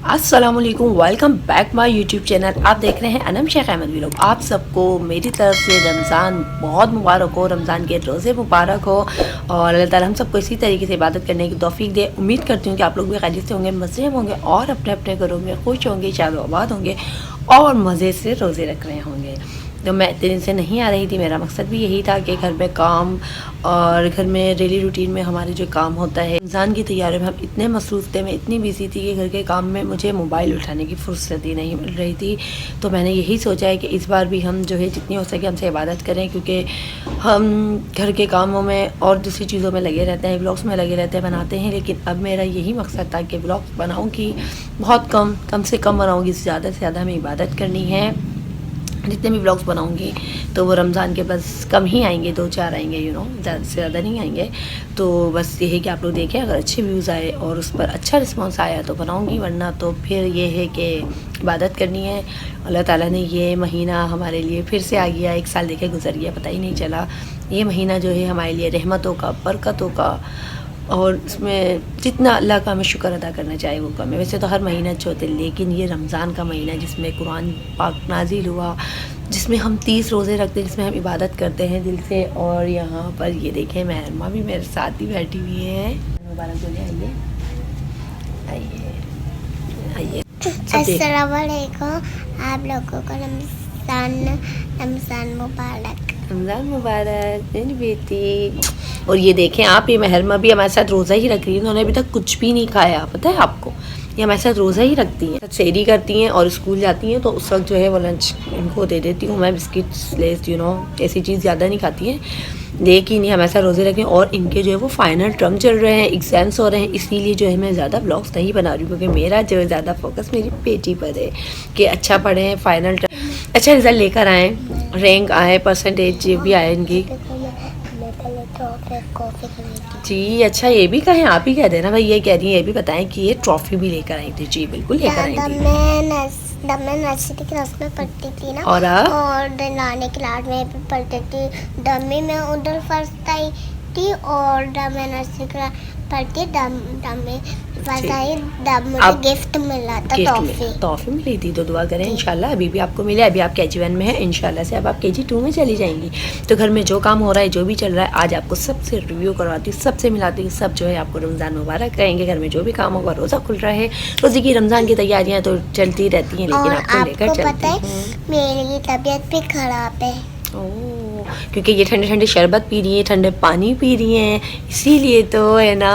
अस्सलामुअलैकुम, welcome back my YouTube channel. आप देख रहे हैं अनम शेख अहमद व्लॉग। आप सबको मेरी तरफ से रमज़ान बहुत मुबारक हो, रमज़ान के रोज़े मुबारक हो और अल्लाह ताला हम सबको इसी तरीके से इबादत करने की तौफीक दे। उम्मीद करती हूँ कि आप लोग भी खैरियत से होंगे, मज़े में होंगे और अपने अपने घरों में खुश होंगे, शाद आबाद होंगे और मज़े से रोज़े रख रहे होंगे। तो मैं इतने दिन से नहीं आ रही थी। मेरा मकसद भी यही था कि घर में काम और घर में डेली रूटीन में हमारे जो काम होता है, रमज़ान की तैयारी में हम इतने मसरूफ़ थे, मैं इतनी बिज़ी थी कि घर के काम में मुझे मोबाइल उठाने की फुर्सत ही नहीं मिल रही थी। तो मैंने यही सोचा है कि इस बार भी हम जो है जितनी हो सके हमसे इबादत करें, क्योंकि हम घर के कामों में और दूसरी चीज़ों में लगे रहते हैं, व्लॉग्स में लगे रहते हैं, बनाते हैं। लेकिन अब मेरा यही मकसद था कि व्लॉग्स बनाऊँगी बहुत कम से कम बनाऊँगी, ज़्यादा से ज़्यादा हमें इबादत करनी है। जितने भी व्लॉग्स बनाऊंगी तो वो रमज़ान के बस कम ही आएंगे, 2-4 आएंगे, ज़्यादा से ज़्यादा नहीं आएंगे। तो बस ये है कि आप लोग देखें, अगर अच्छे व्यूज़ आए और उस पर अच्छा रिस्पांस आया तो बनाऊंगी, वरना तो फिर ये है कि इबादत करनी है। अल्लाह ताला ने ये महीना हमारे लिए फिर से आ गया, 1 साल देखे गुजर गया, पता ही नहीं चला। ये महीना जो है हमारे लिए रहमतों का, बरकतों का, और इसमें जितना अल्लाह का हमें शुक्र अदा करना चाहिए वो कम है। वैसे तो हर महीना अच्छे होते, लेकिन ये रमज़ान का महीना जिसमें कुरान पाक नाजिल हुआ, जिसमें हम 30 रोज़े रखते हैं, जिसमें हम इबादत करते हैं दिल से। और यहाँ पर ये देखें महरमा भी मेरे साथ ही बैठी हुई है। मुबारक बोले, आइए आइए आइए। अस्सलाम वालेकुम, आप लोगों को रमज़ान मुबारक। रमज़ान मुबारक मेरी बेटी। और ये देखें आप, ये महरमा भी हमारे साथ रोज़ा ही रख रही है। उन्होंने अभी तक कुछ भी नहीं खाया, पता है आपको। ये हमारे साथ रोज़ा ही रखती हैं, सेहरी करती हैं और स्कूल जाती हैं, तो उस वक्त जो है वो लंच इनको दे देती हूँ मैं, बिस्किट्स लेस ऐसी चीज़ ज़्यादा नहीं खाती हैं। लेकिन ये हमारे साथ रोज़े रखें और इनके जो है वो फाइनल टर्म चल रहे हैं, एग्ज़ाम्स हो रहे हैं, इसीलिए जो है मैं ज़्यादा ब्लॉग्स नहीं बना रही हूँ, क्योंकि मेरा जो है ज़्यादा फोकस मेरी बेटी पर है कि अच्छा पढ़ें, फाइनल अच्छा रिज़ल्ट लेकर आएँ, रैंक आए, परसेंटेज भी आए इनकी। जी अच्छा, ये भी कहें, आप ही कह देना भाई, ये कह रही है, ये भी बताएं कि ये ट्रॉफी भी लेकर आई थी। जी बिल्कुल लेकर आई थी। मैं नर्सरी क्लास में पढ़ती थी ना, और नानी क्लास में भी पढ़ती थी। डमी में उधर फर्स्ट आई थी और मैं नर्सरी क्लास पढ़ती, डमी फर्स्ट आई, मुझे गिफ्ट मिला था, टॉफी मिली थी। तो दुआ करें इंशाल्लाह अभी भी आपको मिले। अभी आप KG 1 में हैं, इंशाल्लाह से अब आप KG 2 में चली जाएंगी। तो घर में जो काम हो रहा है, जो भी चल रहा है, आज आपको सबसे रिव्यू करवाती हूँ, सबसे मिलाती हूँ। सब जो है आपको रमज़ान मुबारक कहेंगे। घर में जो भी काम होगा, रोज़ा खुल रहा है, रोज़े की रमज़ान की तैयारियाँ तो चलती रहती हैं, लेकिन आपको लेकर चलती हूँ। मेरी तबीयत भी ख़राब है, क्योंकि ये ठंडे ठंडे शरबत पी रही है, ठंडे पानी पी रही हैं, इसीलिए तो है ना।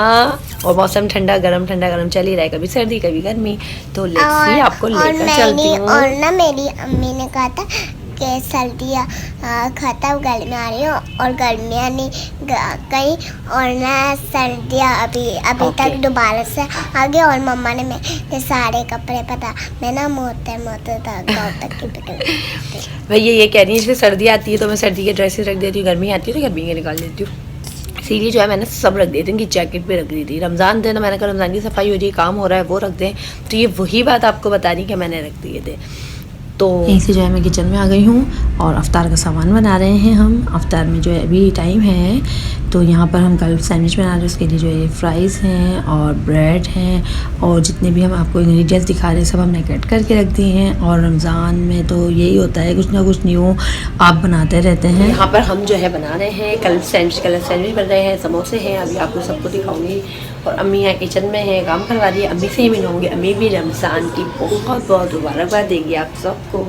और मौसम ठंडा गरम चल ही रहा है, कभी सर्दी कभी गर्मी। तो लेट्स सी, आपको लेकर चलती हूँ। और ना मेरी अम्मी ने कहा था कि सर्दियाँ ख़त्म, गर्मी आ रही हो और गर्मियाँ नहीं गई, और ना सर्दियाँ अभी तक दोबारा से आ गई। और मम्मा ने मेरे सारे कपड़े पता, मैं ना मोटे तक भैया ये कह रही है इसलिए सर्दी आती है तो मैं सर्दी के ड्रेसेस रख देती हूँ, गर्मी आती है तो गर्मी के निकाल देती हूँ। इसीलिए जो है मैंने सब रख दिए थे, इनकी जैकेट भी रख दी थी। रमज़ान थे ना, मैंने कहा रमज़ान की सफाई हो रही है, काम हो रहा है, वो रख दें। तो ये वही बात आपको बता रही कि मैंने रख दिए थे। तो यहीं से जो है मैं किचन में आ गई हूँ और अफ्तार का सामान बना रहे हैं हम। अफ्तार में जो है अभी टाइम है, तो यहाँ पर हम कल सैंडविच बना रहे हैं, उसके लिए जो है फ्राइज़ हैं और ब्रेड हैं, और जितने भी हम आपको इंग्रेडिएंट्स दिखा रहे हैं सब हमने कट करके रख दिए हैं। और रमज़ान में तो यही होता है, कुछ ना कुछ न्यू आप बनाते रहते हैं। यहाँ पर हम जो है बना रहे हैं कल सैंडविच बन रहे हैं, समोसे हैं, अभी आपको सबको दिखाऊंगी। और अम्मी यहाँ किचन में है, काम करवा रही है। अम्मी से ही मिलूँगी, अम्मी भी रमज़ान की बहुत बहुत मुबारकबाद देगी आप सबको।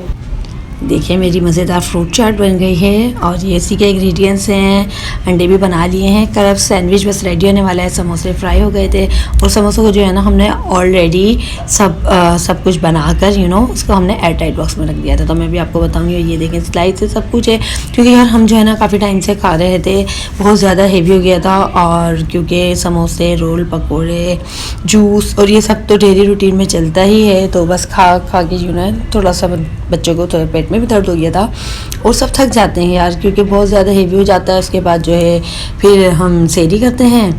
देखिए मेरी मज़ेदार फ्रूट चाट बन गई है और ये इसी के इंग्रेडिएंट्स हैं। अंडे भी बना लिए हैं, कल सैंडविच बस रेडी होने वाला है। समोसे फ्राई हो गए थे और समोसों को जो है ना हमने ऑलरेडी सब कुछ बनाकर उसको हमने एयर टाइट बॉक्स में रख दिया था। तो मैं भी आपको बताऊंगी। ये देखें स्लाइस से सब कुछ है, क्योंकि यार हम जो है ना काफ़ी टाइम से खा रहे थे, बहुत ज़्यादा हेवी हो गया था। और क्योंकि समोसे, रोल, पकौड़े, जूस और ये सब तो डेली रूटीन में चलता ही है, तो बस खा के थोड़ा सा बच्चों को थोड़ा पेट में भी दर्द हो गया था और सब थक जाते हैं यार, क्योंकि बहुत ज़्यादा हेवी हो जाता है। उसके बाद जो है फिर हम सेहरी करते हैं,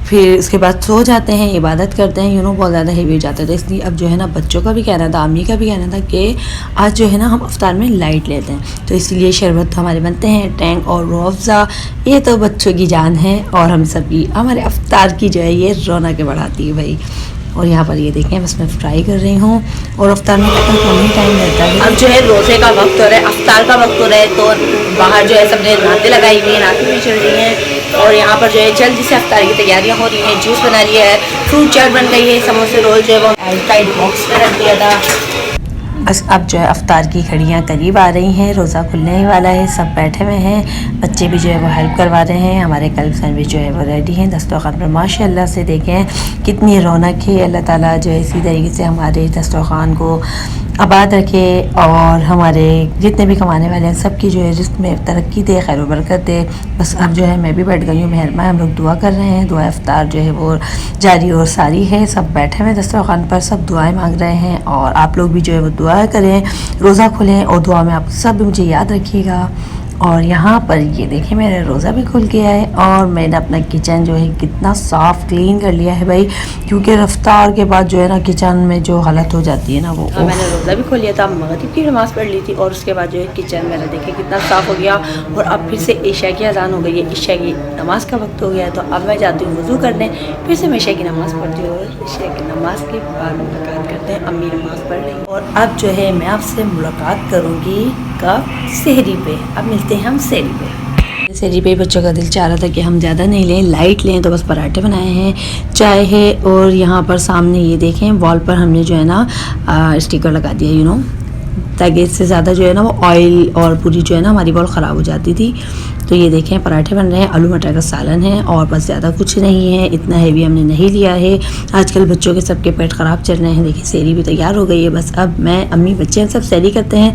फिर उसके बाद सो जाते हैं, इबादत करते हैं, बहुत ज़्यादा हेवी हो जाता है। तो इसलिए अब जो है ना बच्चों का भी कहना था, अम्मी का भी कहना था कि आज जो है ना हम अफ्तार में लाइट लेते हैं। तो इसलिए शरबत हमारे बनते हैं, टैंग और रूह अफ़ज़ा, ये तो बच्चों की जान है और हम सभी हमारे अफ्तार की जो है ये रौनक बढ़ाती है भाई। और यहाँ पर ये देखें बस मैं फ्राई कर रही हूँ। और अफ्तार में कम ही टाइम लगता है। अब जो है रोज़े का वक्त हो रहा है, अफ्तार का वक्त हो रहा है, तो बाहर जो है सबने नाते लगाई हुई है, नाते भी चल रही हैं। और यहाँ पर जो है जल्दी से अफ्तार की तैयारियाँ हो रही हैं। जूस बना लिया है, फ्रूट चाट बन गई है, समोसे रोल जो है वो एयरटाइट बॉक्स में रख दिया था। बस अब जो है अफ्तार की घड़ियाँ करीब आ रही हैं, रोज़ा खुलने ही वाला है, सब बैठे हुए हैं, बच्चे भी जो है वो हेल्प करवा रहे हैं। हमारे कल्ब सैंडविच जो है वो रेडी हैं दस्तरखान पर। माशाल्लाह से देखें कितनी रौनक है। अल्लाह ताला जो है इसी तरीके से हमारे दस्तरखान को आबाद रखे और हमारे जितने भी कमाने वाले हैं सबकी जो है रिस्क में तरक्की दे, खैर बरकत दे। बस अब जो है मैं भी बैठ गई हूँ मेहरमा, हम लोग दुआ कर रहे हैं। दुआ इफ्तार जो है वो जारी और सारी है, सब बैठे हुए दस्तरखान पर, सब दुआएं मांग रहे हैं। और आप लोग भी जो है वो दुआ करें, रोज़ा खुलें और दुआ में आप सब मुझे याद रखिएगा। और यहाँ पर ये देखें मेरा रोज़ा भी खुल गया है और मैंने अपना किचन जो है कितना साफ़ क्लीन कर लिया है भाई, क्योंकि रफ्तार के बाद जो है ना किचन में जो हालत हो जाती है ना वो। मैंने रोज़ा भी खोल लिया था, मगरिब की नमाज़ पढ़ ली थी और उसके बाद जो है किचन मेरा देखें कितना साफ़ हो गया। और अब फिर से इशा की अज़ान हो गई है, इशा की नमाज़ का वक्त हो गया है, तो अब मैं जाती हूँ वज़ू करने, फिर से मैं इशा की नमाज़ पढ़ती हूँ और इशा की नमाज़ के बाद मुलाकात करते हैं। अम्मी नमाज़ पढ़ रही। और अब जो है मैं आपसे मुलाकात करूँगी कब, सहरी पे। अब मिलते हैं हम सहरी पे। सहरी पे बच्चों का दिल चाह रहा था कि हम ज़्यादा नहीं लें, लाइट लें, तो बस पराठे बनाए हैं, चाय है। और यहाँ पर सामने ये देखें वॉल पर हमने जो है ना स्टिकर लगा दिया, यू नो, ताकि इससे ज़्यादा जो है ना वो ऑयल और पूरी जो है ना हमारी वॉल ख़राब हो जाती थी। तो ये देखें पराठे बन रहे हैं, आलू मटर का सालन है और बस ज़्यादा कुछ नहीं है, इतना हैवी हमने नहीं लिया है। आजकल बच्चों के सबके पेट ख़राब चल रहे हैं। देखिए सहरी भी तैयार हो गई है। बस अब मैं, अम्मी, बच्चे सब सहरी करते हैं।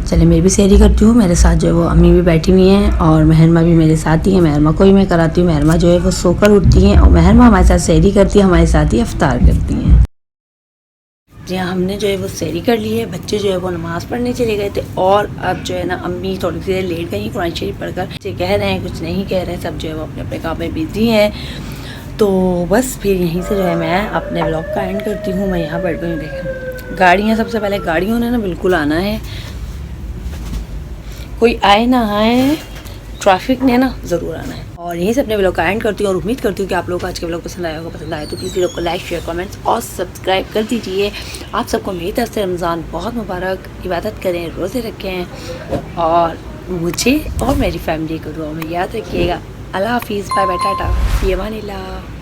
चले मैं भी सहरी करती हूँ। मेरे साथ जो है वो अम्मी भी बैठी हुई हैं और मेहरमा भी मेरे साथ ही है। मेहरमा को ही मैं कराती हूँ, मेहरमा जो है वो सोकर उठती हैं और मेहरमा हमारे साथ सहरी करती है, हमारे साथ ही अफ्तार करती हैं। जी हाँ, हमने जो है वो सहरी कर ली है, बच्चे जो है वो नमाज़ पढ़ने चले गए थे और अब जो है ना अम्मी थोड़ी सी देर लेट गई कुरान शरीफ पढ़कर। बच्चे कह रहे हैं, कुछ नहीं कह रहे हैं, सब जो है वो अपने अपने काम में बिजी हैं। तो बस फिर यहीं से जो है मैं अपने व्लॉग का एंड करती हूँ। मैं यहाँ बैठ गई हूँ, देखें गाड़ियाँ, सबसे पहले गाड़ियों ने ना बिल्कुल आना है, कोई आए ना आए, ट्रैफिक ने ना ज़रूर आना है। और यहीं से अपने व्लॉग का एंड करती हूँ और उम्मीद करती हूँ कि आप लोगों को आज के व्लॉग पसंद आया होगा। पसंद आए तो प्लीज़ वीडियो को लाइक, शेयर, कमेंट्स और सब्सक्राइब कर दीजिए। आप सबको मेरी तरफ से रमज़ान बहुत मुबारक। इबादत करें, रोज़े रखें और मुझे और मेरी फैमिली को दुआ में याद रखिएगा। अल्लाह हाफिज़, बाय बाय, टाटा, फ़ी अमानिल्लाह।